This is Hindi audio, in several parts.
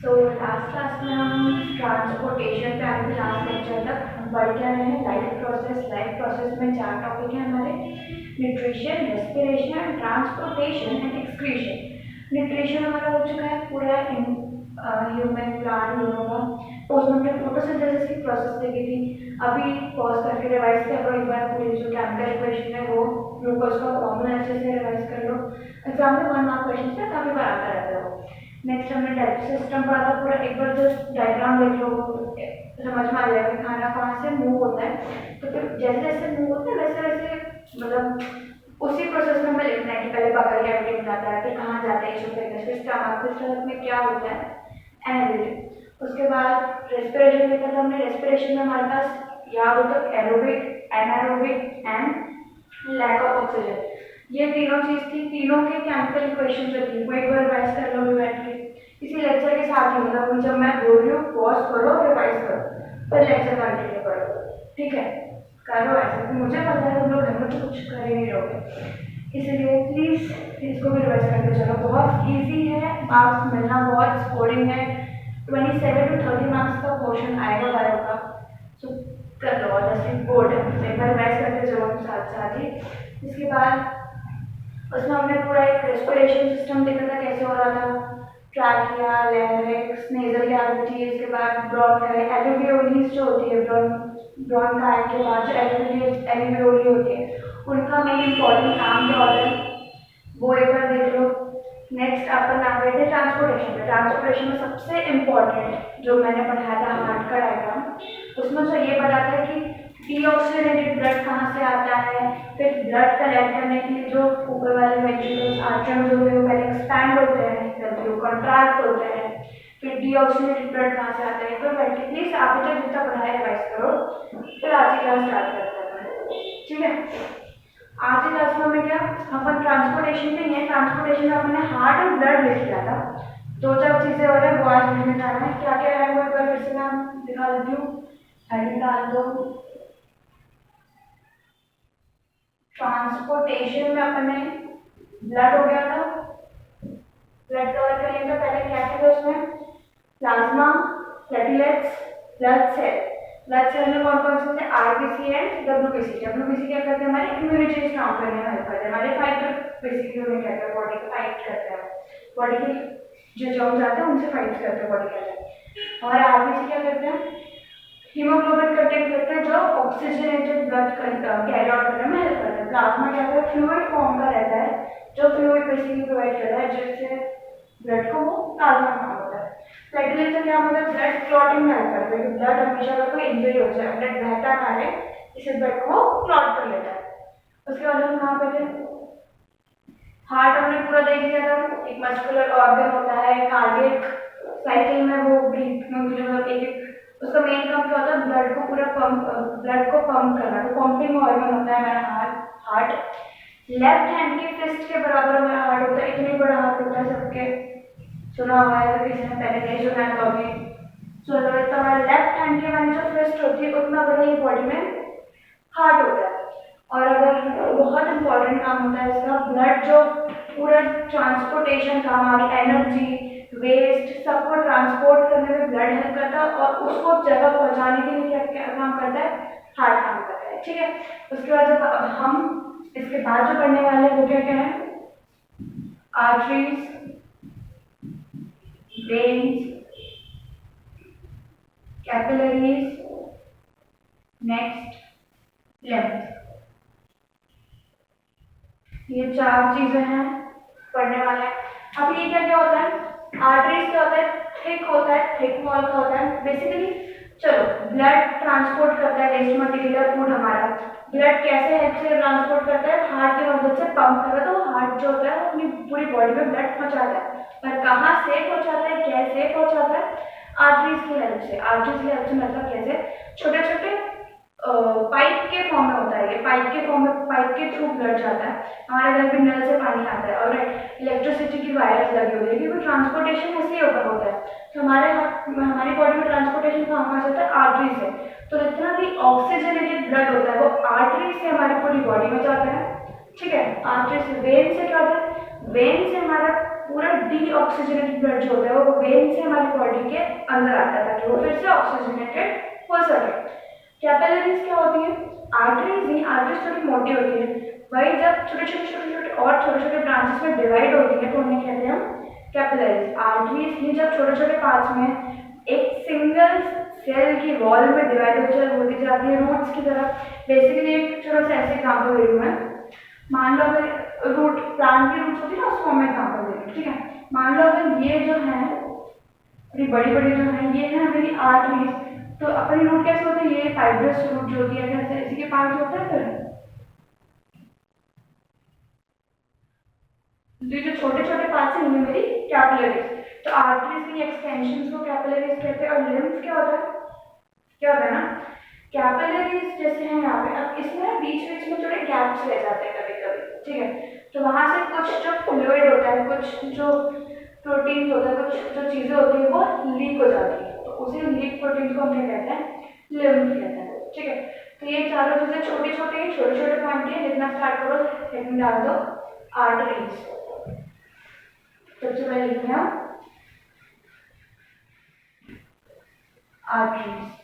सो लास्ट क्लास में हम ट्रांसपोर्टेशन पे आए थे। लास्ट लेक्चर तक हम पढ़ के आए हैं लाइफ प्रोसेस। लाइफ प्रोसेस में 4 टॉपिक हैं हमारे: nutrition, respiration, transportation and excretion. Nutrition हमारा हो चुका है पूरा ह्यूमन प्लांट दोनों का। उसमें हमने फोटोसिंथेसिस की प्रोसेस देखी थी। अभी पॉज करके रिवाइज कर लो एक बार पूरी जो केमिकल इक्वेशन है वो ग्लूकोज का फॉर्मूला अच्छे से रिवाइज कर लो। एग्जाम में 1 मार्क क्वेश्चन से काफ़ी बार आता रहता है वो। नेक्स्ट हमने डाइजेस्टिव सिस्टम पढ़ा था पूरा। एक बार जो डायग्राम देख लो समझ में आ जाएगा कि खाना कहाँ से मूव होता है। तो फिर जैसे जैसे मूव होता है वैसे वैसे मतलब उसी प्रोसेस में हमें लिखना है कि पहले बगल कैविटी में जाता है, फिर कहाँ जाता है, इसोफेगस, फिर स्टमक में क्या होता है एंड उसके बाद रेस्पिरेशन देखा था हमने। रेस्पिरेशन में हमारे पास याद हो तो aerobic, anaerobic and lack of oxygen, ये तीनों चीज थी। तीनों के केमिकल इक्वेशन जो थी वो एक बार रिवाइज कर लो बैठ के इसी लेक्चर के साथ ही। मतलब जब मैं बोल रही हूँ पॉज करो, रिवाइज करो, फिर लेक्चर कंटिन्यू करो, ठीक है? करो ऐसे, तो मुझे पता है तुम लोग घर में तो कुछ कर ही नहीं रहोगे, इसलिए प्लीज इसको भी रिवाइज करके चलो। बहुत इजी है, मार्क्स मिलना बहुत स्कोरिंग है। 27 to 30 मार्क्स का पोर्शन आएगा बायो का, सो कर लो। और बोर्ड है, एक बार रिवाइज करके चलो साथ साथ ही। इसके बाद उसमें हमने पूरा एक रेस्पिरेशन सिस्टम देखा था कैसे हो रहा था। ट्रैकिया, लैरिंक्स, नेजल कैविटी, इसके बाद ब्रोंकाई, एल्वियोलीज जो होती है ब्रोंकाई के बाद जो एल्वियोली होती है उनका मेन इंपॉर्टेंट काम क्या होता है वो एक बार देख लो। नेक्स्ट अपन आ गए थे ट्रांसपोर्टेशन पे। ट्रांसपोर्टेशन में सबसे इम्पॉर्टेंट जो मैंने पढ़ाया था हार्ट का डायग्राम, उसमें जो ये बताता है कि डीऑक्सीजनेटेड ब्लड कहाँ से आता है। फिर ब्लड कलेक्ट करने के लिए जो ऊपर वाले वेंट्रिकल्स, आर्टरीज जो है वो पहले एक्सपैंड होते हैं, फिर वो कॉन्ट्रैक्ट होते हैं, फिर डीऑक्सीजनेटेड ब्लड कहाँ से आता है। तो बैठ प्लीज आप जब जितना पढ़ाया रिवाइज करो, फिर आज की क्लास स्टार्ट करते हैं, ठीक है? आज की क्लास में हमें क्या, अपन ट्रांसपोर्टेशन में है। ट्रांसपोर्टेशन में अपने हार्ट और ब्लड लिख किया था। दो चार चीजें हो रही है वो आज लिखने जाना है। क्या क्या है वो एक बार फिर से मैं दिखा देती हूँ, हेडिंग डाल दो। ट्रांसपोर्टेशन में अपने ब्लड हो गया था, ब्लड कवर करने का पहले क्या था उसमें plasma, platelets, blood cell. Blood cell में कौन कौन से होते हैं? RBC and WBC. डब्ल्यूबीसी क्या करते हैं? हमारे इम्यूनिटी स्ट्रॉन्ग करने में हेल्प करते हैं, हमारे फाइट बेसिकली उन्हें कहते हैं, बॉडी को फाइट करते हैं, बॉडी की जो जर्म्स आते हैं उनसे फाइट करते हैं बॉडी के अंदर। हमारे आरबीसी क्या करते हैं? हीमोग्लोबिन कंटेंट करते हैं जो ऑक्सीजनेटेड ब्लड कैरी आउट करने में हेल्प करते हैं। प्लाज्मा क्या है? फ्लूइड फॉर्म का रहता है जो फ्लूइड बेसिकली प्रोवाइड करता है जिससे ब्लड को वो प्लाज्मा फॉर्म होता है। प्लेटलेट से क्या होता है? ब्लड क्लॉटिंग में हेल्प करता है। ब्लड हमेशा अगर कोई इंजरी हो जाए, ब्लड बहता ना रहे, इसे ब्लड को क्लॉट कर लेता है। उसके बाद हम कहाँ पे थे? हार्ट हमने पूरा देख लिया था। एक मस्कुलर ऑर्गन होता है, कार्डियक साइकिल में वो ब्रीथ मतलब एक उसका मेन काम क्या होता है? ब्लड को पूरा ब्लड को पंप करना। तो पंपिंग ऑर्गन होता है हमारा हार्ट। लेफ्ट हैंड की फिस्ट के बराबर हमारा हार्ट होता है। इतनी बड़ा हार्ट होता है, सबके सुना हुआ है, किसी ने पहले नहीं सुना है तो अभी सुन लो। तो हमारा लेफ्ट हैंड की हमारी जो फिस्ट होती है उतना बड़ा ही बॉडी में हार्ट होता है। और अगर बहुत इंपॉर्टेंट काम होता है इसका, ब्लड जो पूरा ट्रांसपोर्टेशन का, हमारी एनर्जी, वेस्ट सबको ट्रांसपोर्ट करने में ब्लड हेल्प करता है और उसको जगह पहुंचाने के लिए क्या काम करता है? हार्ट काम करता है, ठीक है? उसके बाद जब हम इसके बाद जो पढ़ने वाले वो क्या क्या है? Arteries, veins, capillaries, next lymph. ये 4 चीजें हैं पढ़ने वाले हैं। अब ये क्या क्या होता है? आर्टरीज क्या होता है? थिक होता है, थिक वॉल का होता है बेसिकली। चलो, ब्लड ट्रांसपोर्ट करता है वेस्ट मटेरियल, फूड हमारा। ब्लड कैसे हेल्प से ट्रांसपोर्ट करता है? हार्ट की मदद से पंप करता है। तो हार्ट जो होता है अपनी पूरी बॉडी में ब्लड पहुंचाता है, पर कहाँ से पहुंचाता है, कैसे पहुंचाता है? आर्टरीज की हेल्प से। आर्टरीज की हेल्प से मतलब कैसे? छोटे छोटे पाइप के फॉर्म में होता है। ये पाइप के फॉर्म में, पाइप के थ्रू ब्लड जाता है। हमारे घर में नल से पानी आता है और इलेक्ट्रिसिटी की वायर्स लगी होती है क्योंकि ट्रांसपोर्टेशन ऐसे ही होता है। तो हमारी बॉडी में ट्रांसपोर्टेशन कहाँ से होता है? आर्टरी से। तो जितना भी ऑक्सीजनेटेड ब्लड होता है वो आर्टरी से हमारी पूरी बॉडी में जाता है, ठीक है? आर्टरी से। वेन से क्या होता है? वेन से हमारा पूरा डीऑक्सीजनेटेड ब्लड जो होता है वो वेन से हमारी बॉडी के अंदर आता है ताकि वो फिर से ऑक्सीजनेटेड हो सके। कैपिलरीज क्या होती है? आर्टरीज ही, आर्टरीज थोड़ी मोटी होती है, वही जब छोटे छोटे और छोटे छोटे ब्रांचेस में डिवाइड होती है तो उन्हें कहते हैं हम कैपिलरीज। आर्टरीज ही जब छोटे छोटे पार्ट्स में एक सिंगल सेल की वॉल में डिवाइड होती जाती है रूट्स की तरह। बेसिकली एक छोटा सा ऐसे एग्जाम्पल दे रही हूँ मैं। मान लो अगर रूट, प्लांट की रूट्स होती है ना, उसको मैं एग्जाम्पल दे रही हूँ, ठीक है। मान लो अगर ये जो है बड़ी बड़ी जो है ये है मेरी आर्टरीज, तो अपनी रूट कैसे होते हैं? ये फाइब्रस रूट जो होती है कैसे इसी के पार्ट होता है। फिर ये जो छोटे छोटे पार्ट्स हैं ये मेरी कैपिलरीज। तो आर्टरीज की एक्सटेंशन को कैपिलरीज कहते हैं। और लिम्फ क्या होता है? क्या होता है ना, कैपिलरीज जैसे हैं यहाँ पे, अब इसमें बीच बीच में थोड़े गैप्स रह जाते हैं कभी कभी, ठीक है। तो वहां से कुछ जो फ्लूइड होता है, कुछ जो प्रोटीन होता है, कुछ जो चीजें होती है वो लीक हो जाती है, तो उसी लीक प्रोटीन को हम क्या कहते हैं? लिम्फ कहते हैं, ठीक है। तो ये चारों चीजें छोटी छोटे छोटे पॉइंट के लिखना स्टार्ट करो, हेडिंग डाल दो आर्टरीज। सबसे पहले लिखते हैं आर्टरीज।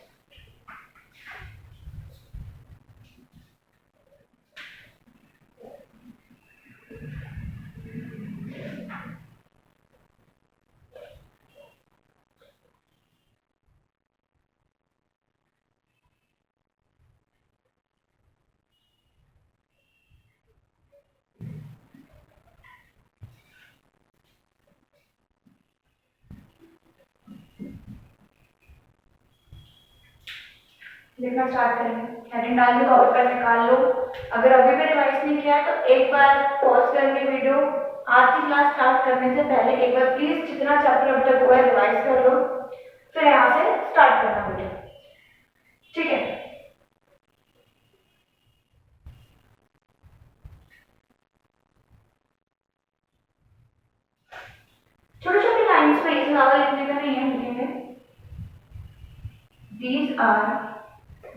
लिखना स्टार्ट करेंगे, हेडिंग डाल दो, कॉपी पेन निकाल लो। अगर अभी भी रिवाइज नहीं किया है तो एक बार पॉज करके वीडियो आज की क्लास स्टार्ट करने से पहले एक बार प्लीज जितना चैप्टर अभी तक हुआ है रिवाइज कर लो, फिर यहाँ से स्टार्ट करना वीडियो, ठीक है। छोटे छोटे लाइन्स में, ज्यादा लिखने का नहीं है, लिखेंगे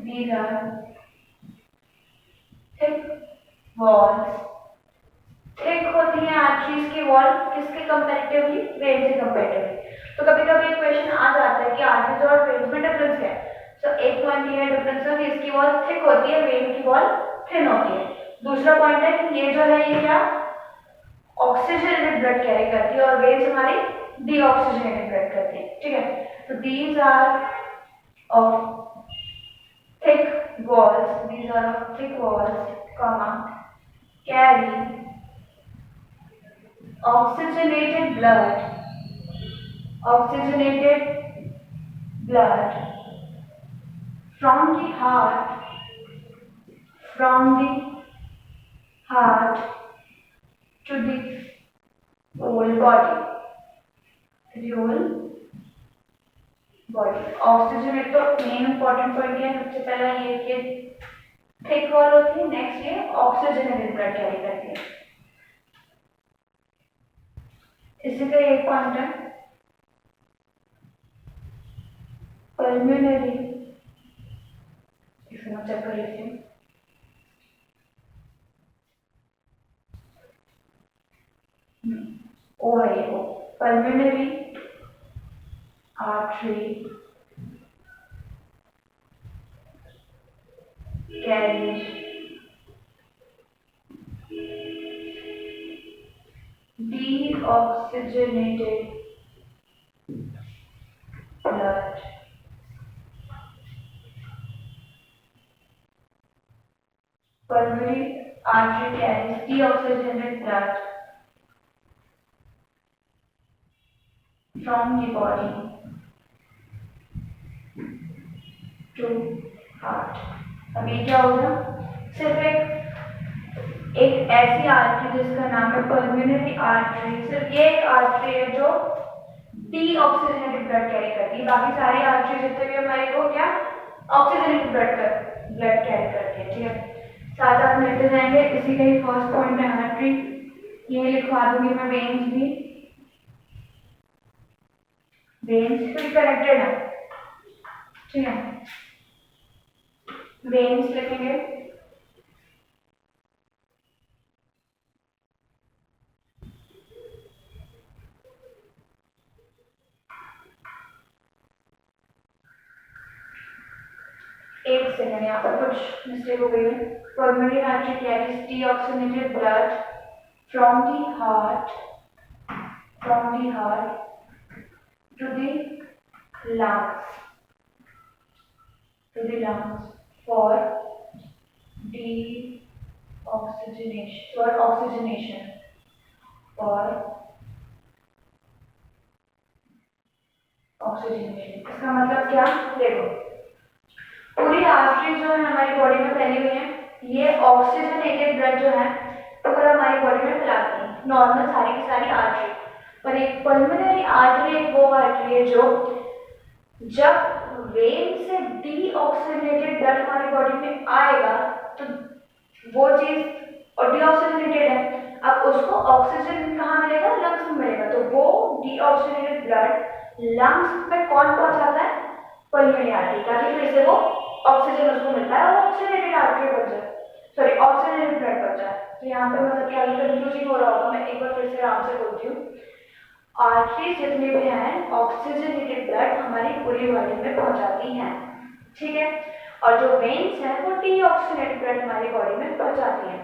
these are thick walls। Thick होती है आर्टरीज की वॉल किसके कंपैरेटिवली? वेन से कंपैरेटिवली। तो कभी कभी एक क्वेश्चन आ जाता है कि आर्टरीज और वेन्स में डिफरेंस क्या है। सो एक पॉइंट ये डिफरेंस है कि इसकी वॉल थिक होती है, वेन की वॉल थिन होती है। दूसरा पॉइंट है कि ये जो है ये क्या ऑक्सीजनेटेड ब्लड कैरी करती है और वेन्स हमारी डीऑक्सीजनेटेड ब्लड करती है, ठीक है। तो these are of thick walls, these are of thick walls, comma, carry oxygenated blood from the heart to the whole body, oxygenate तो मेन इंपॉर्टेंट पॉइंट है। सबसे पहला ये कि थिक वॉल होती है, नेक्स्ट ये ऑक्सीजनेटेड ब्लड कैरी करती है। इसी का एक पॉइंट है पल्मोनरी, इसमें चेक कर लेते हैं। ओ है ये pulmonary artery carries deoxygenated blood pulmonary artery carries deoxygenated blood from the body to heart। अब ये क्या होगा? सिर्फ एक ऐसी आर्टरी जिसका नाम है पल्मोनरी आर्टरी, सिर्फ ये एक आर्टरी है जो डीऑक्सीजनेटेड ब्लड कैरी करती है। बाकी सारी आर्टरी जितने भी हमारी वो क्या ऑक्सीजनेटेड ब्लड कैरी करती है, ठीक है। साथ साथ मिलते जाएंगे। इसी का ही फर्स्ट पॉइंट है आर्टरी, ये लिखवा दूंगी मैं। वेन्स भी, वेन्स भी कनेक्टेड है, ठीक है। वेन्स लिखेंगे, सेकेंड, यहाँ पर कुछ मिस्टेक हो गई है। Pulmonary artery carries deoxygenated blood from the heart to the lungs for oxygenation इसका मतलब क्या? देखो, पूरी आर्टरी जो है हमारी बॉडी में फैली हुई है, ये ऑक्सीजनेटेड ब्लड जो है पूरा हमारी बॉडी में फैलाती है, नॉर्मल सारी की सारी आर्टरी। पर एक पल्मोनरी आर्टरी एक वो आर्टरी है जो जब वेन से डीऑक्सीजनेटेड ब्लड हमारी बॉडी में आएगा तो वो चीज और डीऑक्सीजनेटेड है, अब उसको ऑक्सीजन कहाँ मिलेगा? लंग्स में मिलेगा। तो वो डीऑक्सीजनेटेड ब्लड लंग्स में कौन पहुंचाता है? पल्मोनरी आर्टरी, ताकि फिर से वो ऑक्सीजन उसको मिलता है और ऑक्सीजनेटेड आर्टरी बन जाए, सॉरी ऑक्सीजनेटेड ब्लड बन जाए। तो यहाँ पे मतलब क्या कंफ्यूजिंग हो रहा होगा, मैं एक बार फिर से आराम से बोलती हूँ। आर्टरी जितनी भी हैं ऑक्सीजनेटेड ब्लड हमारी पूरी बॉडी में पहुंचाती हैं, ठीक है, और जो वेन्स हैं वो डीऑक्सीजनेटेड ब्लड हमारी बॉडी में पहुंचाती हैं।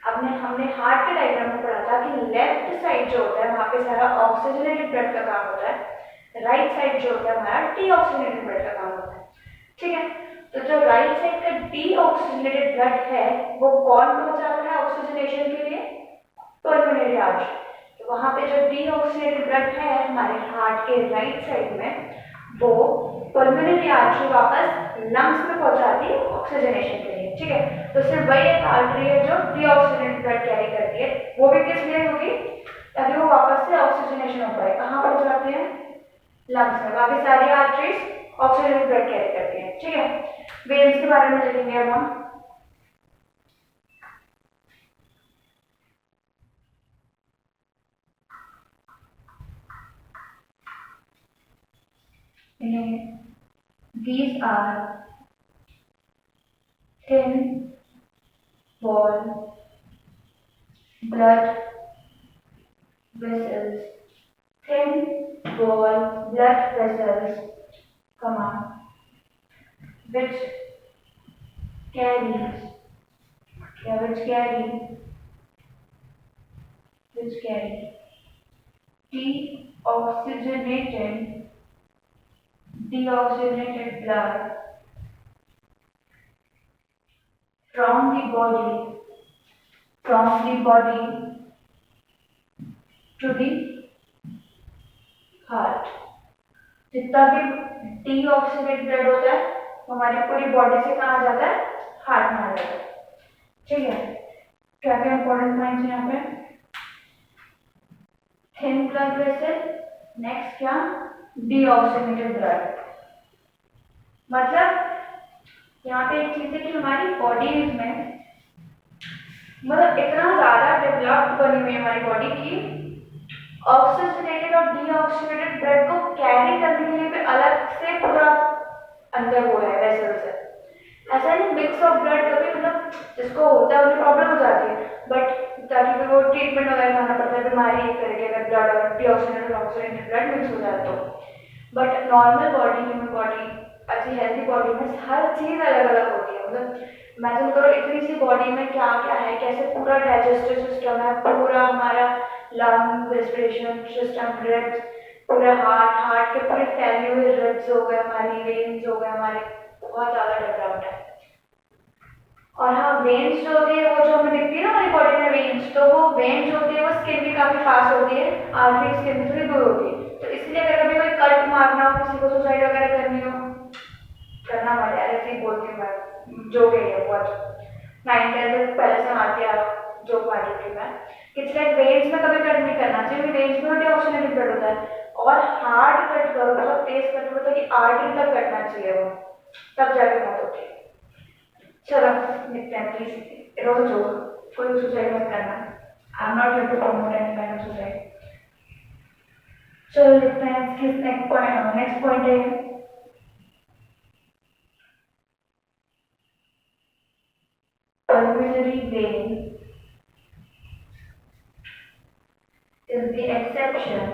हमने हार्ट के डायग्राम में पढ़ा था कि लेफ्ट साइड जो होता है वहाँ पे सारा ऑक्सीजनेटेड ब्लड का काम होता है, राइट साइड जो होता है हमारा डीऑक्सीजनेटेड ब्लड का काम होता है, ठीक है। तो जो राइट साइड का डीऑक्सीजनेटेड ब्लड है वो कौन पहुंचाता है ऑक्सीजनेशन के लिए? Pulmonary artery. तो वहाँ पे जो डीऑक्सीजनेटेड ब्लड है हमारे हार्ट के राइट साइड में, वो पल्मोनरी आर्टरी वापस लंग्स में पहुंचाती है ऑक्सीजनेशन के लिए, ठीक है। तो सिर्फ वही एक आर्टरी है जो डीऑक्सीजनेटेड ब्लड कैरी करती है, वो भी किस लिए होगी? ताकि वो वापस से ऑक्सीजनेशन हो पाए। कहाँ पहुंचाते हैं? लंग्स में। बाकी सारी आर्टरीज ऑक्सीजनेटेड ब्लड कैरी करती है, ठीक है। वेन्स के बारे में लिखेंगे अब हम। These are thin wall blood vessels, comma, which carry deoxygenated blood from the body to the heart. जितना भी डीऑक्सीजनेटेड ब्लड होता है वो हमारी पूरी बॉडी से कहाँ जाता है? हार्ट में आ जाता है, ठीक है। क्या क्या इंपॉर्टेंट पॉइंट्स यहाँ पे? थिन ब्लड वेसल, नेक्स्ट क्या? Deoxygenated blood. मतलब यहाँ पे एक चीज है कि हमारी बॉडी में मतलब इतना ज्यादा डेवलप्ड बनी हुई है हमारी बॉडी की ऑक्सीजनेटेड और डीऑक्सीजनेटेड ब्लड को कैरी करने के लिए भी अलग से पूरा अंदर वो है वेसल से। ऐसा नहीं मिक्स ऑफ ब्लड कभी मतलब जिसको होता है उन्हें प्रॉब्लम हो जाती है, बट ताकि फिर वो ट्रीटमेंट वगैरह करना पड़ता है, बीमारी एक तरीके का ब्लड और डीऑक्सीजनेटेड और ऑक्सीजनेटेड ब्लड मिक्स हो जाए तो। But normal body, human body, अच्छी हेल्थी बॉडी में हर चीज अलग अलग होती है। मतलब इमेजिन करो इतनी सी बॉडी में क्या क्या है, कैसे पूरा डाइजेस्टिव सिस्टम है, पूरा हमारा लंग, रेस्पिरेशन सिस्टम, रिब्स, पूरा हार्ट के पूरे फैले हुए रिब्स हो गए हमारी, वेन्स हो गए हमारे, बहुत ज़्यादा डेवलप्ड है। और हाँ, वेन्स जो होती है वो जो हमें दिखती है ना हमारी बॉडी में वेन्स, तो वो वेन जो होती है वो स्किन भी काफ़ी पास होती है, आर्टरी स्किन भी थोड़ी दूर होती है। तो इसलिए अगर कभी कोई कट मारना हो, किसी को सुसाइड वगैरह करनी हो, करना पड़े, ऐसे ही बोलती हूँ मैं, जो गई है बहुत 9-10 पहले से मारती है जो मारी थी मैं, कि वेन्स में कभी कट नहीं करना चाहिए, वेन्स में डीऑक्सीजनेटेड ब्लड होता है। और हार्ड कट करो, मतलब तेज कट करो कि आर्टरी तक कटना चाहिए वो, तब जाके मौत होती है। चलो लिखते हैं, प्लीज रोज जो कोई सुसाइड मत करना, I am not here to promote any kind of suicide. चलो लिखते हैं नेक्स्ट पॉइंट है pulmonary vein is the exception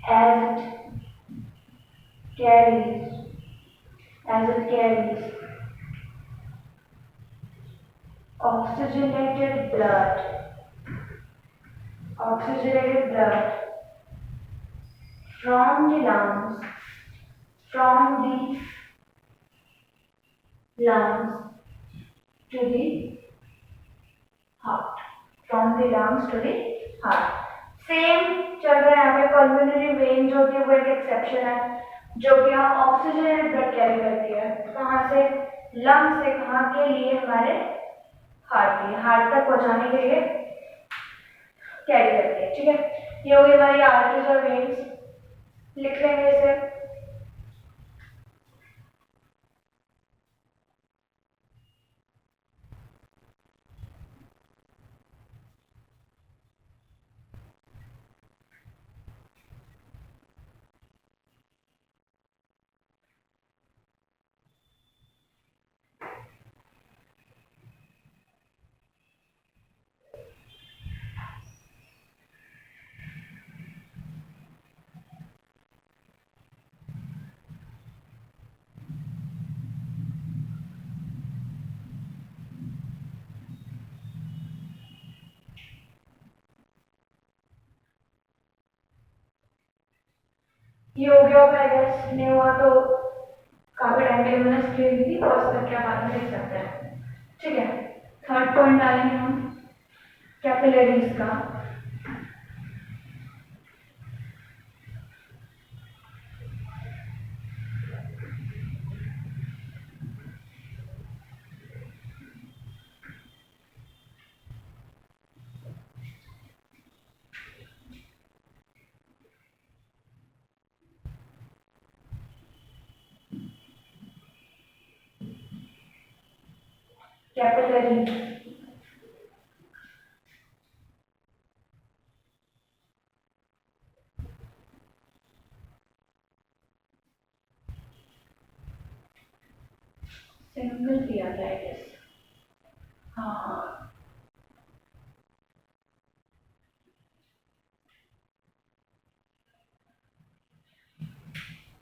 as it carries, as it carries oxygenated blood, oxygenated blood from the lungs, from the lungs to the heart, from the lungs to the heart. Same चल रहा है यहाँ पे पल्मोनरी वेन जो कि वो एक एक्सेप्शन है जो कि यहाँ ऑक्सीजनेटेड ब्लड कैरी करती है कहाँ से लंग से कहाँ के लिए हमारे हार्ट तक पहुँचाने के लिए कैरी करती है ठीक है ये हो गई हमारी आर्टरीज और वेन्स लिख लेंगे इसे ये हो गया होगा आई गेस नहीं हुआ तो काफी टाइम के लिए मैंने स्क्रीन दी थी पॉज करके आप बाद में देख सकते हैं ठीक है थर्ड पॉइंट डालेंगे हम कैपिलरीज का कैपिलरीज सिंगल किया था आई गेस हाँ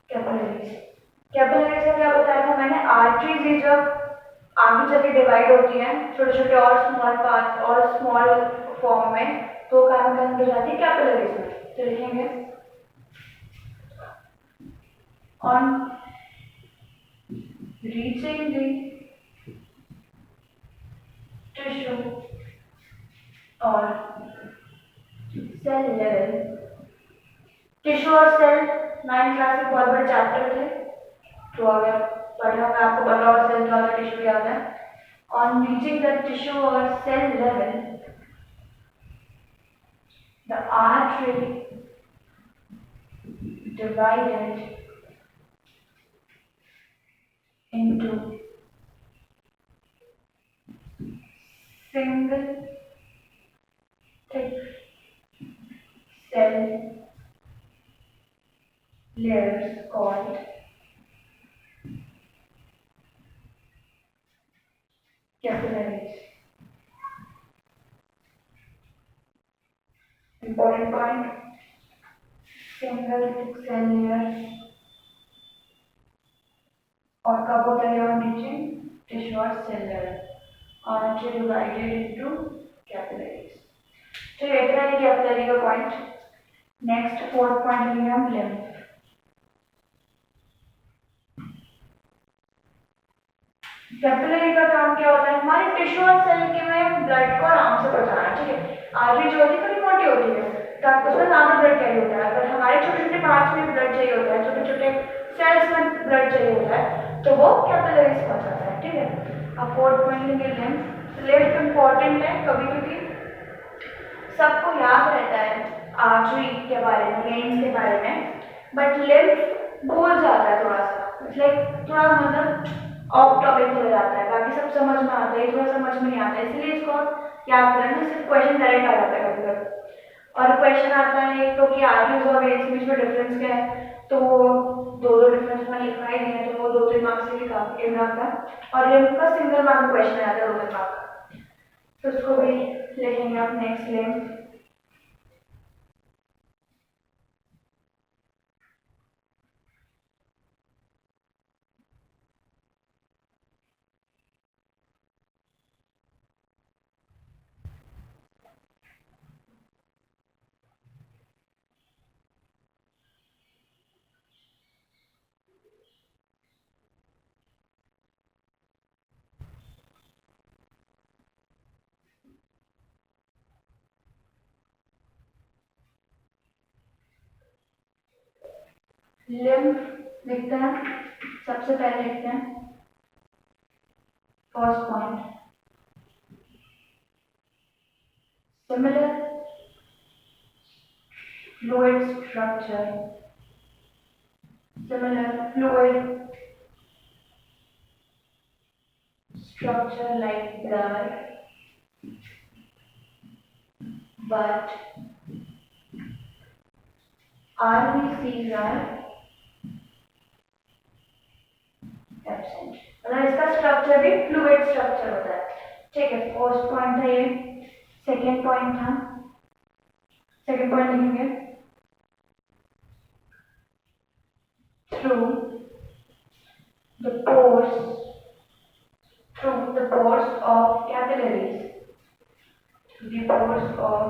कैपिलरीज कैपिलरीज का क्या बताया था मैंने आर्टरीज ये जब आगे चल डिवाइड होती है छोटे छोटे और स्मॉल पार्ट और स्मॉल फॉर्म में तो काम कर जाती है कैपिलरीज में तो लिखेंगे ऑन रीचिंग द टिश्यू और सेल लेवल टिश्यू और सेल 9th क्लास के बहुत बड़े चैप्टर थे तो अगर पढ़े होंगे आपको पता होगा सेल क्या होता है टिश्यू क्या होता है ऑन रीचिंग द टिश्यू और cell level the artery divided into single thick cell layers called capillaries. Important point, single thick cell layer और कब होता है on reaching tissue or cell layer artery divided into capillaries. तो ये इतना ही कैपिलरी का पॉइंट नेक्स्ट फोर्थ पॉइंट लेंगे हम लिम्फ कैपिलरी का काम क्या होता है हमारे टिश्यू और सेल के में ब्लड को आराम से पहुंचाना ठीक है आर्टरी जो होती है थोड़ी मोटी होती है ताकि उसमें ज्यादा ब्लड कैरी होता है अगर हमारे छोटे छोटे पार्ट्स में ब्लड चाहिए होता है छोटे छोटे सेल्स में ब्लड चाहिए होता है तो वो कैपिलरी से पहुंचाता है ठीक है अब फोर्थ पॉइंट लेंगे लिम्फ लिम्फ इंपॉर्टेंट है कभी क्योंकि सबको याद रहता है आर्टरी के बारे में वेन्स के बारे में बट लिम्फ भूल जाता है थोड़ा सा लाइक थोड़ा मतलब ऑफ टॉपिक हो जाता है बाकी सब समझ में आता है थोड़ा समझ में नहीं आता है इसलिए इसको याद करना सिर्फ क्वेश्चन डायरेक्ट आ जाता है कभी कभी और क्वेश्चन आता है तो कि आर्टरीज और वेन्स के बीच में डिफरेंस क्या है तो वो दो डिफरेंस में लिखना ही नहीं है तो वो 2-3 मार्क्स से लिखा एक मार्क का और लिम्फ का सिंगल मार्क क्वेश्चन आता है 2 मार्क का तो उसको भी लिखेंगे आप नेक्स्ट लिम्फ लिम्फ लिखते हैं, सबसे पहले लिखते हैं first point, similar fluid structure, similar fluid structure like blood, but RBCs are absent। मतलब इसका स्ट्रक्चर भी फ्लूइड स्ट्रक्चर होता है। ठीक है, फर्स्ट पॉइंट था ये। सेकेंड पॉइंट था, सेकेंड पॉइंट लिखेंगे through the pores, through the pores of capillaries, through the pores of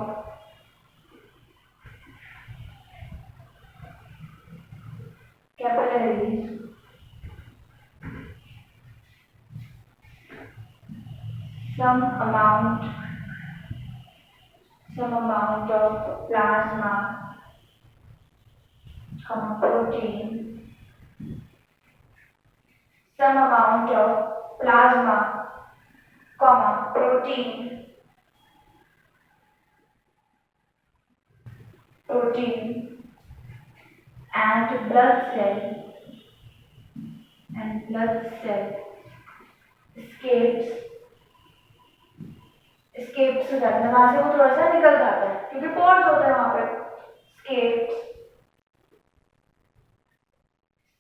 capillaries, some amount of plasma, protein, some amount of plasma, protein and blood cell escapes हो जाता है, वहां से वो थोड़ा सा निकल जाता है क्योंकि पोर्स होते हैं वहां पे।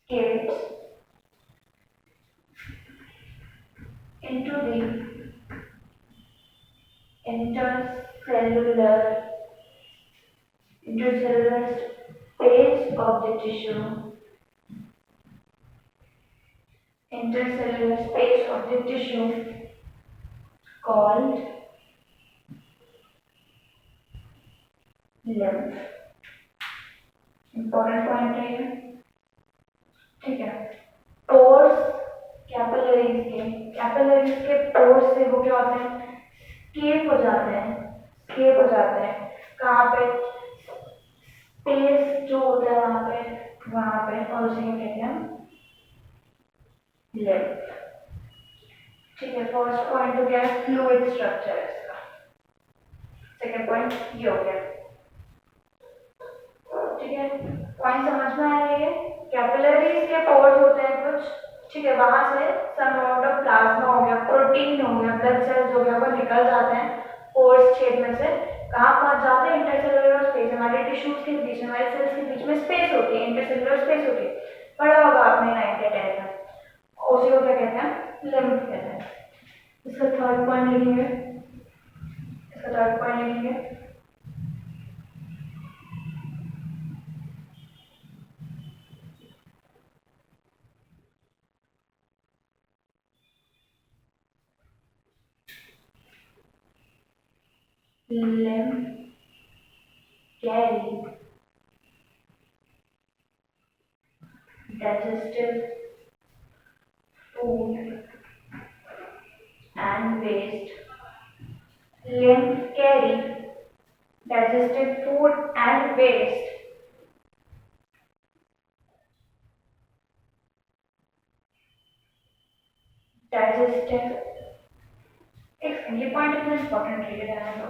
escapes into the intercellular space of the tissue, intercellular space of the tissue called lymph। Important point है ये। ठीक है, पोर्स कैपिलरीज के पोर्स से वो क्या होते हैं, स्केप हो जाते हैं, कहाँ पे, स्पेस जो होता है वहां पे, और उसे क्या कहते हैं, लिम्फ। ठीक है, फर्स्ट पॉइंट हो गया फ्लूइड स्ट्रक्चर इसका, सेकेंड पॉइंट ये हो गया। ठीक है, पॉइंट समझ में आया ये। कैपिलरीज के पोर्स होते हैं कुछ, ठीक है, वहां से सम अमाउंट ऑफ प्लाज्मा हो गया, प्रोटीन हो गया, ब्लड सेल्स हो गया, वो निकल जाते हैं पोर्स छेद में से। कहाँ पहुंच जाते हैं, इंटरसेलुलर स्पेस, हमारे टिश्यूज के बीच में, हमारे सेल्स के बीच में स्पेस होती है, इंटरसेलुलर स्पेस होती है, पढ़ा होगा आपने 9th या 10th में। उसी को क्या कहते हैं, लिम्फ कहते हैं। इसका थर्ड पॉइंट लिखेंगे, lymph carry digestive food and waste, lymph carry digestive food and waste, digestive, ये पॉइंट इतना इंपॉर्टेंट है, ध्यान दो।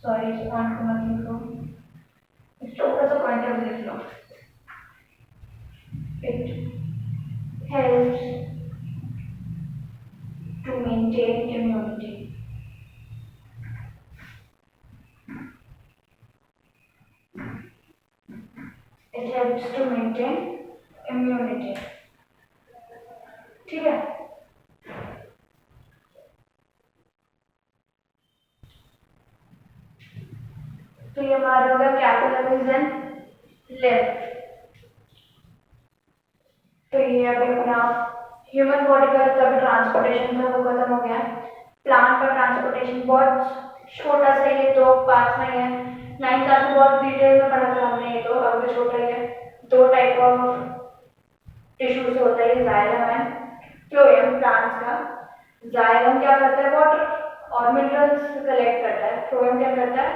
सॉरी, इस पॉइंट को मत लिखो, इस छोटा सा पॉइंट है लिख लो। It helps to maintain immunity। It helps to maintain immunity। ठीक है, तो ये हमारा होगा कैपिलरीज एंड लिम्फ। तो ये अभी अपना ह्यूमन बॉडी का तब ट्रांसपोर्टेशन था वो खत्म हो गया। प्लांट का ट्रांसपोर्टेशन बहुत छोटा सा, ये तो पास में है, 9th क्लास में बहुत डिटेल में पढ़ा था हमने, ये तो अब भी छोटा ही है। दो टाइप ऑफ टिश्यू से होता है, जाइलम एंड फ्लोएम। प्लांट्स का जाइलम क्या करता है, वाटर और मिनरल्स कलेक्ट करता है, फ्लोएम क्या करता है,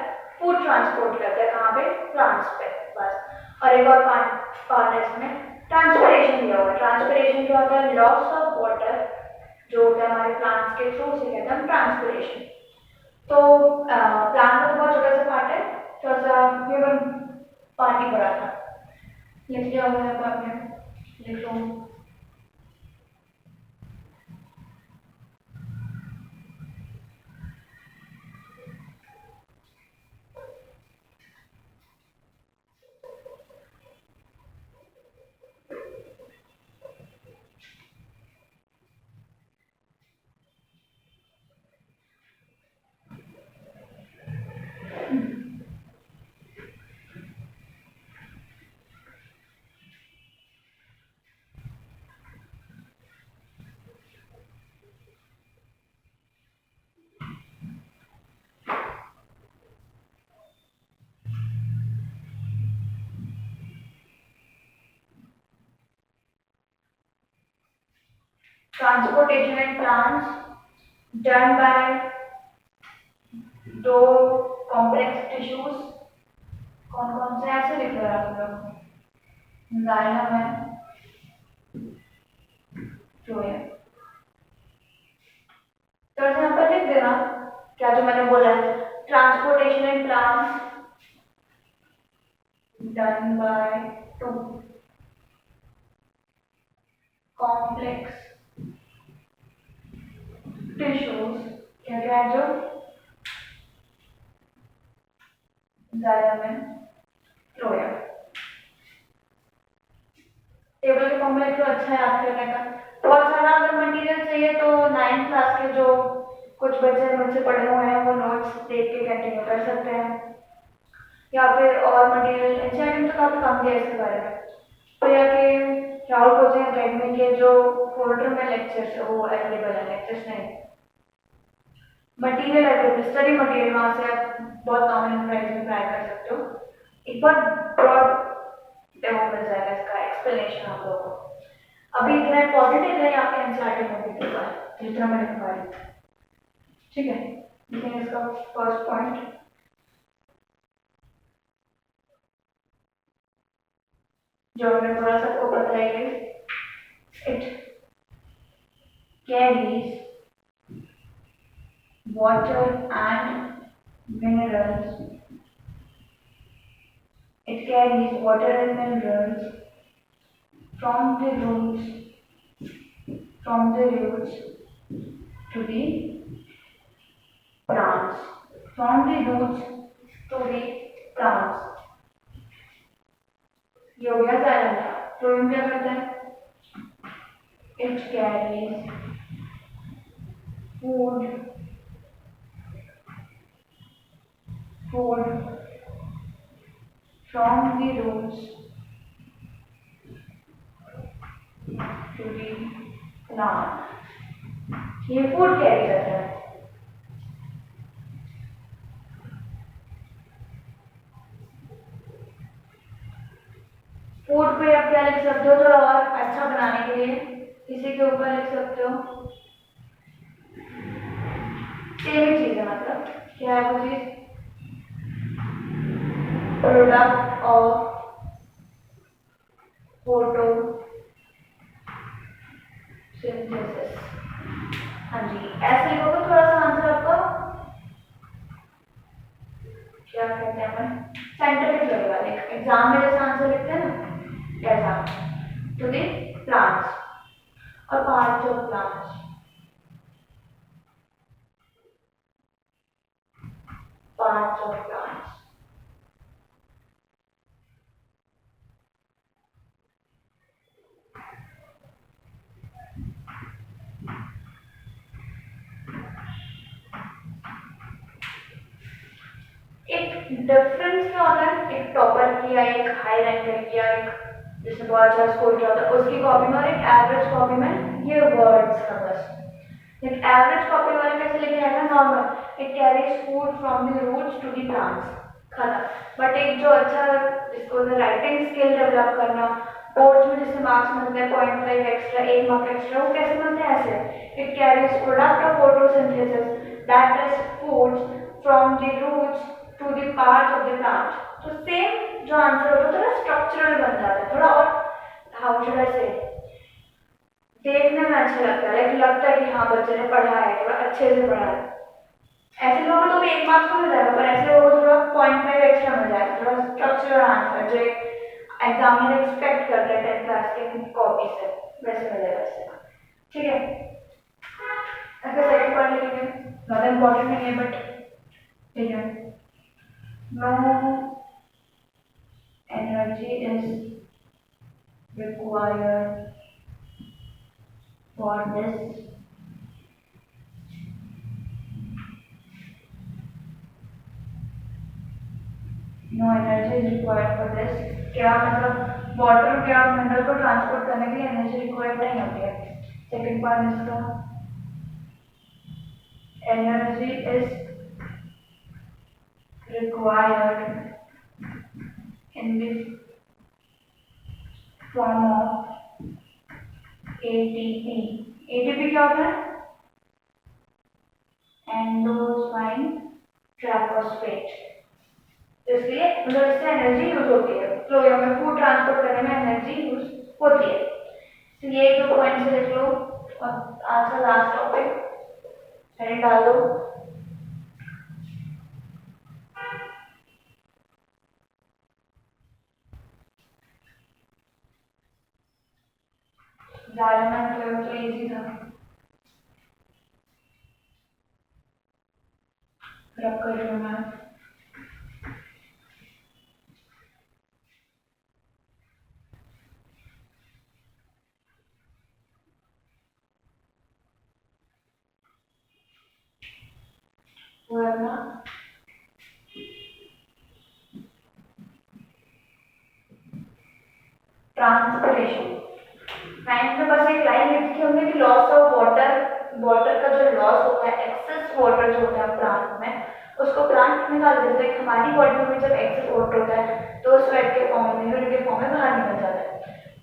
फूड ट्रांसपोर्ट करते हैं कहाँ पे, प्लांट्स पे बस। और एक और पार्ट है इसमें ट्रांसपिरेशन दिया हुआ है। ट्रांसपिरेशन क्या होता है, लॉस ऑफ वाटर जो होता है हमारे प्लांट्स के थ्रू, से कहते हैं ट्रांसपिरेशन। तो प्लांट में तो बहुत छोटा सा पार्ट है, थोड़ा सा ह्यूमन पार्ट ही पड़ा था। लिख लिया हुआ है आपने, लिख लो। Transportation and plants done by दो कॉम्प्लेक्स टिश्यूज, कौन कौन से ऐसे लिख रहे हैं आप लोग, जाइलम है, फ्लोएम। तो यहाँ पर लिख देना क्या जो मैंने बोला है, transportation in plants done by two complex tissues, क्या क्या है जो, जाइलम है, फ्लोएम। टेबल के फॉर्म में तो अच्छा है याद करने का। बहुत सारा अगर मटेरियल चाहिए तो 9th क्लास के जो कुछ बच्चे मुझसे पढ़े हुए हैं वो नोट्स देख के कंटिन्यू कर सकते हैं, या फिर और मटेरियल एनसीईआरटी में तो काफ़ी कम दिया इसके बारे में। तो या कि राहुल कोचिंग अकेडमी के जो फोल्डर में लेक्चर्स है वो अवेलेबल है, लेक्चर्स नहीं, मटेरियल अवेलेबल, स्टडी मटेरियल, वहाँ से आप बहुत कॉमन प्राइस में ट्राई कर सकते हो। एक बार ब्रॉड डेमो मिल जाएगा इसका एक्सप्लेनेशन आप लोगों को। अभी इतना इंपॉर्टेंट है यहाँ पे एनसीईआरटी में भी के बाद जितना मैंने पढ़ाया, ठीक है। लेकिन इसका फर्स्ट पॉइंट जो मैं थोड़ा सा आपको बताइए, it carries water and minerals. It carries water and minerals from the roots to the plants. From the roots to the plants. ये हो गया जाइलम का। फ्लोएम क्या करता है? It carries food from the roots to the plant. ये फूड कैरी करता है। फूड पे आप क्या लिख सकते हो थोड़ा और अच्छा बनाने के लिए, इसी के ऊपर लिख सकते हो, सेम ही चीज है, मतलब क्या है वो चीज, प्रोडक्ट ऑफ फोटो सिंथेसिस। हाँ जी, ऐसे लिखोगे थोड़ा सा आंसर आपका क्या कहते हैं अपन, साइंटिफिक लगेगा। एग्जाम में जैसे आंसर लिखते हैं ना, ऐसा टू द प्लांट्स और parts of plants, parts of plants. एक डिफरेंस क्या होता है, एक टॉपर की या एक हाई रैंकर की या एक जिसने बहुत अच्छा स्कोर किया होता है उसकी कॉपी में और एक एवरेज कॉपी में ये वर्ड्स का बस। एक एवरेज कॉपी वाला कैसे लिखा जाएगा, normal, it carries food from the roots to the plants, खत्म। बट एक जो अच्छा जिसको राइटिंग स्किल डेवलप करना, बोर्ड्स में जिससे मार्क्स मिलते हैं 0.5 एक्स्ट्रा, 1 मार्क एक्स्ट्रा, वो कैसे मिलते हैं ऐसे, it carries product of photosynthesis that is foods from the roots to the parts of the plant. तो सेम जो आंसर होता है थोड़ा स्ट्रक्चरल बन जाता है, थोड़ा और हाउ शुड आई से, देखने में अच्छा लगता है, लाइक लगता है कि हाँ बच्चे ने पढ़ा है, थोड़ा अच्छे से पढ़ा है। ऐसे लोगों को तो भी 1 मार्क्स को मिल जाएगा, पर ऐसे लोगों को थोड़ा पॉइंट में एक्स्ट्रा मिल जाएगा, थोड़ा स्ट्रक्चरल आंसर जो एग्जामिनर एक्सपेक्ट कर रहे थे क्लास के कॉपी से, वैसे मिलेगा इससे। ठीक है, अगर सेकंड पार्ट लिखेंगे, ज़्यादा इम्पोर्टेंट नहीं है बट ठीक है। No energy is required for this no energy is required for this। क्या मतलब वाटर क्या मिनरल को ट्रांसपोर्ट करने के लिए एनर्जी रिक्वायर्ड नहीं होती है। सेकंड पार्ट इसका, energy is required in the form of ATP। ATP क्या होता है? एंडोसाइन ट्राइफॉस्फेट। इसलिए मतलब इससे एनर्जी यूज होती है, फ्लोएम में फूड ट्रांसपोर्ट करने में एनर्जी यूज होती है। तो ये दो पॉइंट से लिख लो और आज का लास्ट टॉपिक हेडिंग डाल दो। तो इजी था, रब कर रही हूँ मैं। वरना ट्रांसपिरेशन नाइन्थ में बस एक लाइन लिखी होगी कि लॉस ऑफ वाटर, वाटर का जो लॉस होता है, एक्सेस वाटर जो होता है प्लांट में, उसको प्लांट निकाल देते हैं। हमारी बॉडी में जब एक्सेस वाटर होता है तो स्वेट के फॉर्म में, यूरिन के फॉर्म में बाहर निकल जाता है।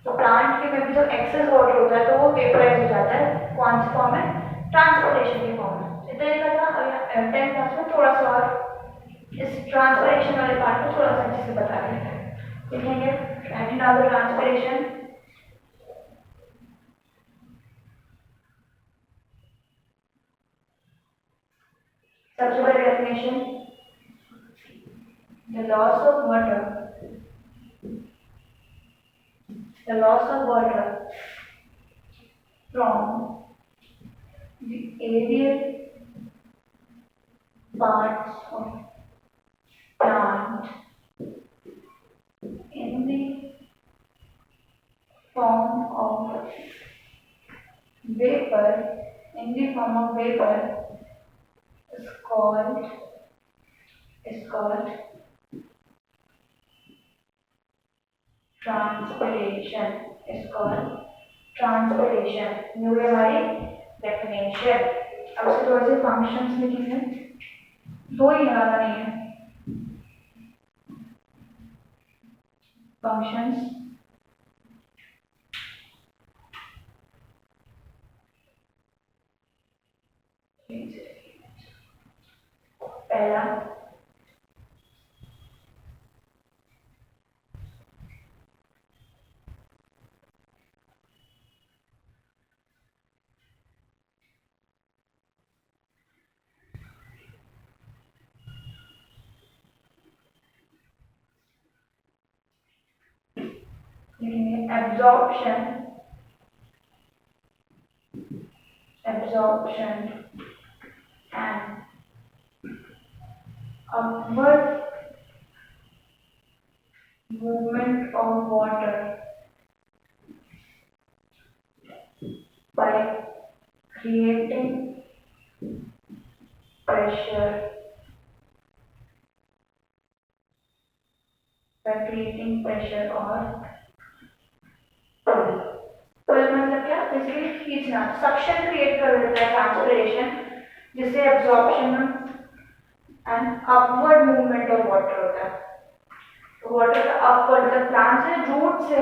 तो प्लांट के में भी जब एक्सेस वाटर होता है तो वो वेपराइज हो जाता है, कौन से फॉर्म में? ट्रांसपोर्टेशन के फॉर्म में। इस तरीके का था। 10th क्लास में थोड़ा सा और इस ट्रांसपोर्टेशन वाले पार्ट को थोड़ा सा अच्छे से बता देते हैं। लिखेंगे ट्रांसपोर्टेशन, सबसे पहले definition, the loss of water from the aerial parts of plant in the form of vapor, is called transpiration, new है हमारी डेफिनेशन। अब इसके थोड़े से फंक्शंस लिखेंगे, दो ही लगाना नहीं है, फंक्शंस। पहला absorption and upward movement of water by creating pressure, or पुल मतलब क्या? बेसिकली खींचना, सक्शन क्रिएट कर देता है ट्रांसपिरेशन, जिससे absorption and upward movement of water होता है। तो वाटर का अपवर्ड मतलब प्लांट से रूट से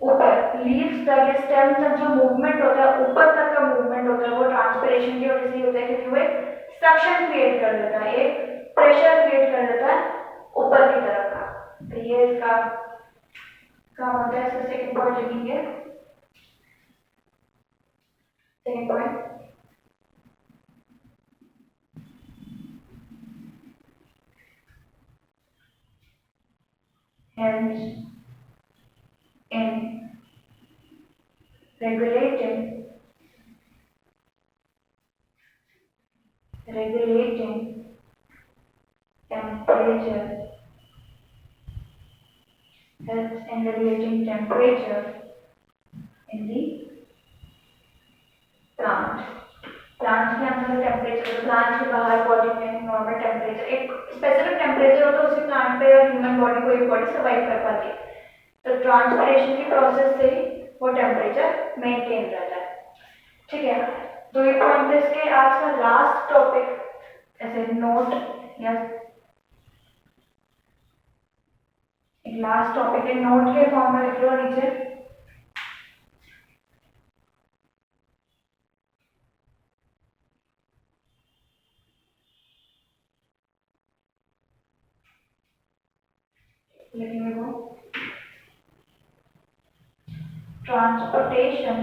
ऊपर, लीव्स तक या स्टेम तक जो मूवमेंट होता है, ऊपर तक का मूवमेंट होता है, वो ट्रांसपिरेशन की वजह से होता है, क्योंकि वो एक सक्शन क्रिएट कर देता है, एक प्रेशर क्रिएट कर देता है ऊपर की तरफ का। तो ये इसका काम होता है। इसका सेकंड पॉइंट लिखेंगे। Second point, helps in regulating temperature, helps in regulating temperature in the plant। Plant के अंदर टेम्परेचर, प्लांट के बाहर बॉडी में नॉर्मल टेम्परेचर, एक स्पेसिफिक टेम्परेचर हो तो उसी प्लांट पे और ह्यूमन बॉडी को एक बॉडी सर्वाइव कर पाती है। तो ट्रांसपिरेशन की प्रोसेस से ही वो टेम्परेचर मेंटेन रहता है। ठीक है, तो ये पॉइंट इसके आज का लास्ट टॉपिक ऐसे नोट या एक लास्ट टॉपिक है, नोट के फॉर्म में लिख लो नीचे। लिखेंगे वो transportation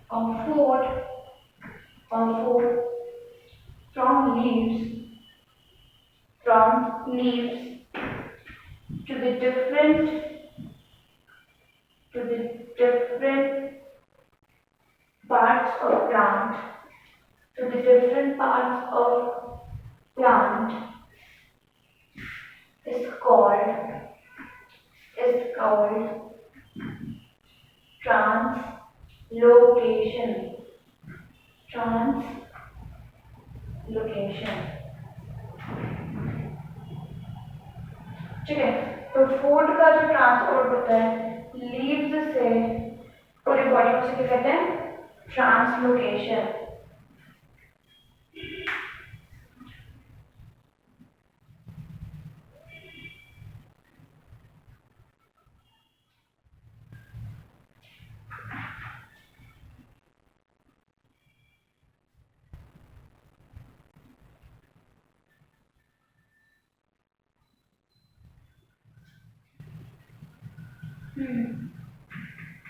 of food from leaves to the different parts of plant is called translocation। ठीक है, तो फूड का जो ट्रांसपोर्ट होता है लीव्स से पूरी बॉडी को क्या कहते हैं? ट्रांसलोकेशन।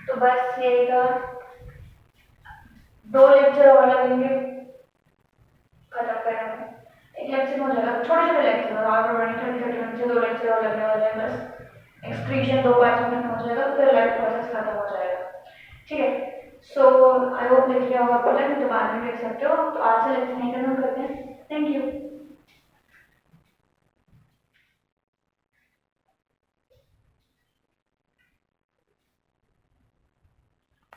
तो बस यही था, 2 लेक्चर और लगेंगे खत्म करने में। एक लेक्चर हो जाएगा, छोटे छोटे लेक्चर और 2 लेक्चर और लगने वाले हैं। बस एक्सक्रीशन 2 पार्ट्स में हो जाएगा, फिर लाइफ प्रोसेस खत्म हो जाएगा। ठीक है, सो आई होप लिख लिया होगा आपको, तो बाद में लिख सकते हो। तो आज से लेक्चर नहीं खत्म करते हैं। Thank you.